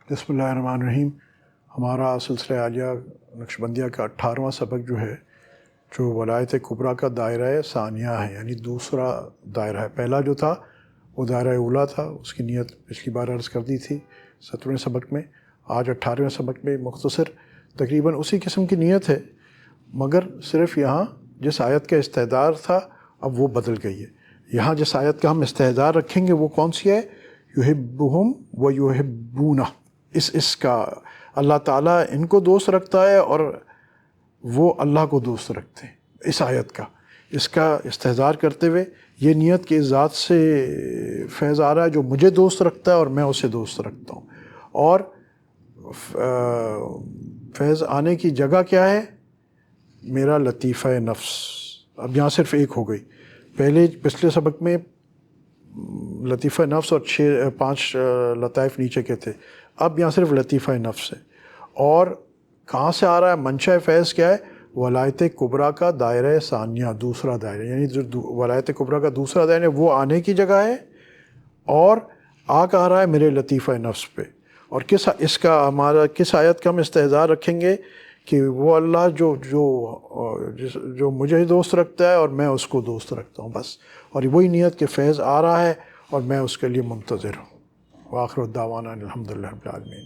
بسم اللہ الرحمن الرحیم۔ ہمارا سلسلہ عالیہ نقشبندیہ کا 18واں سبق جو ہے، جو ولایت کبریٰ کا دائرہ ثانیہ ہے، یعنی دوسرا دائرہ ہے۔ پہلا جو تھا وہ دائرہ اولیٰ تھا، اس کی نیت پچھلی بار عرض کر دی تھی 17ویں سبق میں۔ آج 18ویں سبق میں مختصر تقریباً اسی قسم کی نیت ہے، مگر صرف یہاں جس آیت کا استحضار تھا اب وہ بدل گئی ہے۔ یہاں جس آیت کا ہم استحضار رکھیں گے وہ کون سی ہے؟ یحبہم و یحبونہ۔ اس کا اللہ تعالیٰ ان کو دوست رکھتا ہے اور وہ اللہ کو دوست رکھتے ہیں۔ اس آیت کا اس کا استحضار کرتے ہوئے یہ نیت کہ اس ذات سے فیض آ رہا ہے جو مجھے دوست رکھتا ہے اور میں اسے دوست رکھتا ہوں۔ اور فیض آنے کی جگہ کیا ہے؟ میرا لطیفہ نفس۔ اب یہاں صرف ایک ہو گئی، پچھلے سبق میں لطیفہ نفس اور 5 لطائف نیچے کے تھے، اب یہاں صرف لطیفہ نفس ہے۔ اور کہاں سے آ رہا ہے؟ منشأ فیض کیا ہے؟ ولایت کبریٰ کا دائرہ ثانیہ، دوسرا دائرہ، یعنی جو ولایت کبریٰ کا دوسرا دائرہ وہ آنے کی جگہ ہے، اور آ کہا رہا ہے میرے لطیفہ نفس پہ۔ اور ہمارا کس آیت کا ہم استحضار رکھیں گے کہ وہ اللہ جو مجھے دوست رکھتا ہے اور میں اس کو دوست رکھتا ہوں، بس۔ اور وہی نیت کہ فیض آ رہا ہے اور میں اس کے لیے منتظر ہوں۔ وآخر دعوانا الحمدللہ رب العالمین۔